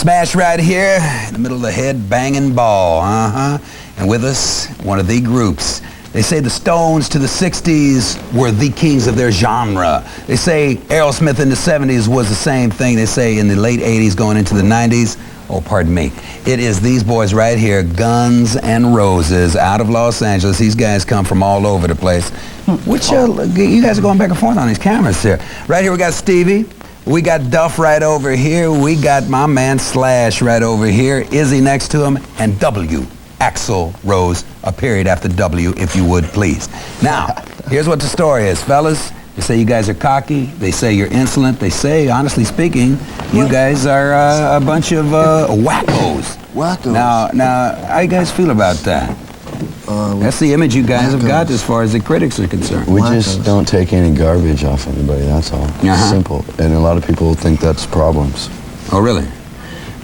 Smash right here in the middle of the head banging ball. And with us, one of the groups. They say the Stones to the 60s were the kings of their genre. They say Aerosmith in the 70s was the same thing. They say in the late 80s going into the 90s. Oh, pardon me. It is these boys right here, GunsNRoses, out of Los Angeles. These guys come from all over the place. You guys are going back and forth on these cameras here. Right here we got Stevie. We got Duff right over here. We got my man Slash right over here. Izzy next to him. And W. Axl Rose, a period after W, if you would, please. Now, here's what the story is, fellas. They say you guys are cocky. They say you're insolent. They say, honestly speaking, you guys are a bunch of wackos. Wackos. Now, how you guys feel about that? That's the image you guys have got as far as the critics are concerned. We just don't take any garbage off anybody, that's all. Simple. And a lot of people think that's problems. Oh, really?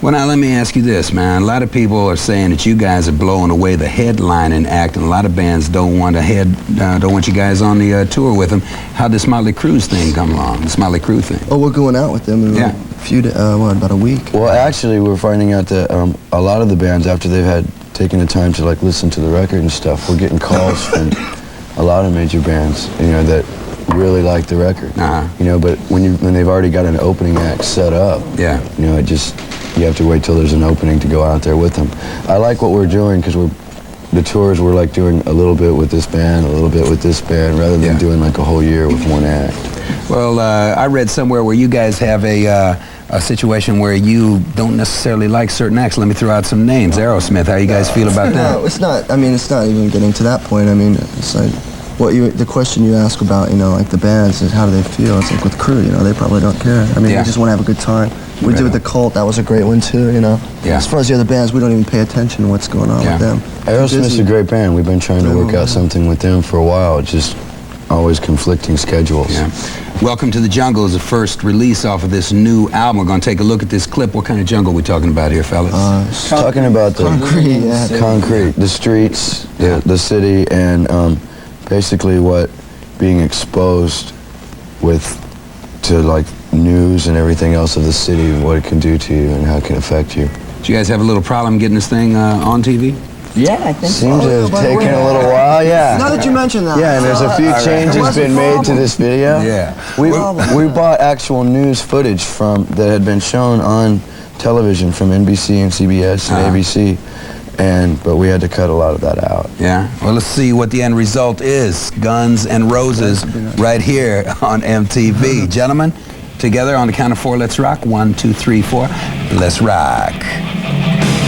Well, now, let me ask you this, man. A lot of people are saying that you guys are blowing away the headlining act, and a lot of bands don't want you guys on the tour with them. How'd this Motley Crue thing come along, the Motley Crue thing? Oh, we're going out with them in a few days, about a week? Well, actually, we're finding out that a lot of the bands, after they've had taken the time to like listen to the record and stuff, we're getting calls from a lot of major bands, you know, that really like the record. You know, but when they've already got an opening act set up, you know, you have to wait till there's an opening to go out there with them. I like what we're doing because the tours, we're like doing a little bit with this band, a little bit with this band, rather than doing like a whole year with one act. Well, I read somewhere where you guys have a situation where you don't necessarily like certain acts. Let me throw out some names. Aerosmith, how you guys feel about that? No, it's not. I mean, it's not even getting to that point. I mean, it's like the question you ask about, you know, like the bands is how do they feel? It's like with Crue, you know, they probably don't care. I mean, they just want to have a good time. We did with the Cult, that was a great one too, you know. As far as the other bands, we don't even pay attention to what's going on with them. Aerosmith's a great band. We've been trying to work out something with them for a while. It's just always conflicting schedules. Welcome to the Jungle is the first release off of this new album. We're going to take a look at this clip. What kind of jungle are we talking about here, fellas? Talking about the concrete, the streets, the city, and basically what being exposed to like news and everything else of the city, what it can do to you and how it can affect you. Do you guys have a little problem getting this thing on TV? Yeah, I think Seems to have taken a little while, Now that you mention that. Yeah, and there's a few changes been made to this video. We bought actual news footage that had been shown on television from NBC and CBS and ABC. But we had to cut a lot of that out. Well, let's see what the end result is. GunsNRoses right here on MTV. Gentlemen, together on the count of 4, let's rock. 1, 2, 3, 4. Let's rock.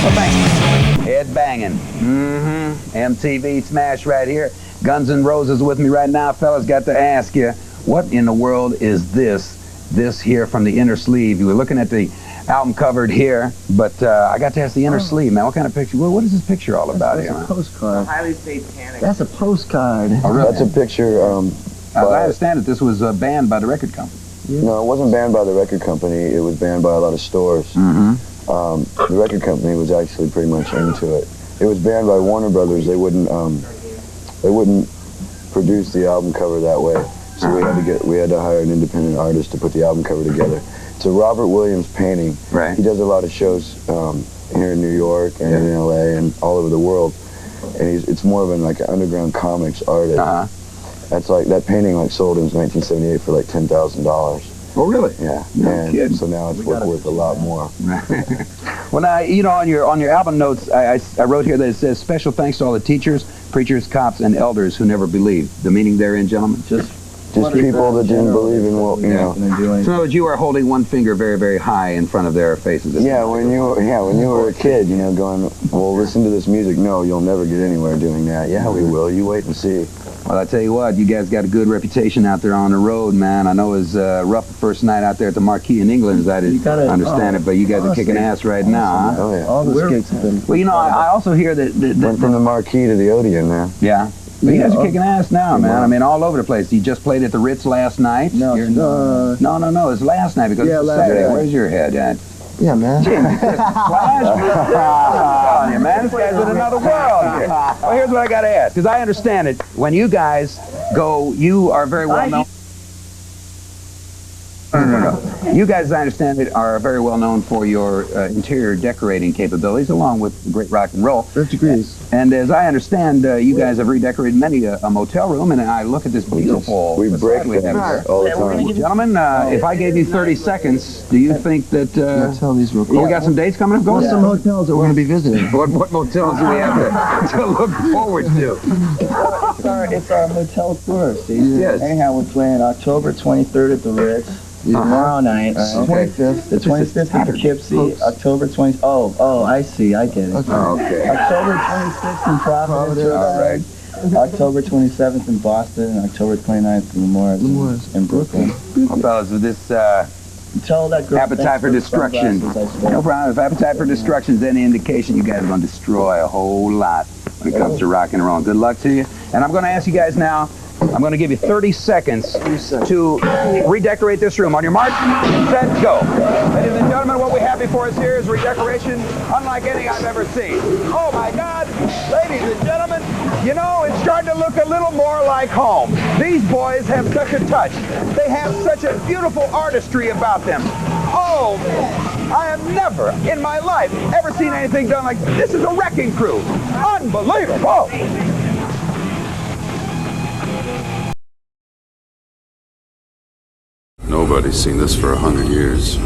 Well, thanks. Head banging. MTV smash right here. GunsNRoses with me right now. Fellas, got to ask you, what in the world is this here from the inner sleeve? You were looking at the album covered here, but I got to ask the inner sleeve, man. What kind of picture? What is this picture all about here? That's a postcard. Highly satanic. That's a postcard. Oh, really? That's a picture. As I understand it, this was banned by the record company. No, it wasn't banned by the record company. It was banned by a lot of stores. The record company was actually pretty much into it. It was banned by Warner Brothers. They wouldn't produce the album cover that way. So we had to hire an independent artist to put the album cover together. It's a Robert Williams painting. He does a lot of shows here in New York and in LA and all over the world. And it's more of an underground comics artist. That painting sold in 1978 for like $10,000. Oh, really? Yeah. No kidding. So now it's worth a lot more. Well, now, you know, on your album notes, I wrote here that it says, special thanks to all the teachers, preachers, cops, and elders who never believed. The meaning therein, gentlemen? Just people that didn't believe in what, you know. So you are holding one finger very, very high in front of their faces. When you were a kid, you know, going, well, listen to this music. No, you'll never get anywhere doing that. Yeah, we will. You wait and see. Well, I tell you what, you guys got a good reputation out there on the road, man. I know it was rough the first night out there at the Marquee in England, as I didn't understand it, but you guys are kicking ass right now, huh? Oh, yeah. All the gigs have been... Well, you know, I also hear that... Went from the Marquee to the Odeon, man. Yeah. But you guys are kicking ass now, man. I mean, all over the place. You just played at the Ritz last night. No, it's last night because it's Saturday. Where's your head at? Yeah, man. Flash, man. This guy's in another world here. Well, here's what I got to ask, because I understand it. When you guys go, you are very well known. No. You guys, as I understand it, are very well known for your interior decorating capabilities, along with great rock and roll. 5 degrees. And as I understand, you guys have redecorated many a motel room, and I look at this beautiful We break facade them have here. all the time. Gentlemen, if I gave you 30 seconds, do you think that... Let's tell these real quick. we got some dates coming up? Go What's some hotels that we're going to be visiting? What motels do we have to look forward to? It's our hotel tour, see? Yes. Anyhow, we're playing October 23rd at the Ritz. Tomorrow night. Okay. 25th. The 25th at Poughkeepsie. October 20th. Oh, I see. I get it. Okay. Okay. October 26th in Providence. All right. October 27th in Boston, and October 29th in Lemoore in Brooklyn. Well, fellas, with this Tell that girl. appetite for destruction. No problem. If appetite for destruction is any indication, you guys are going to destroy a whole lot when it comes to rock and roll. Good luck to you. And I'm going to ask you guys now, I'm going to give you 30 seconds to redecorate this room. On your mark, set, go. Ladies and gentlemen, what we have before us here is redecoration unlike any I've ever seen. Oh my God, ladies and gentlemen, you know, it's starting to look a little more like home. These boys have such a touch. They have such a beautiful artistry about them. Oh, I have never in my life ever seen anything done like this. This is a wrecking crew. Unbelievable. Nobody's seen this for 100 years.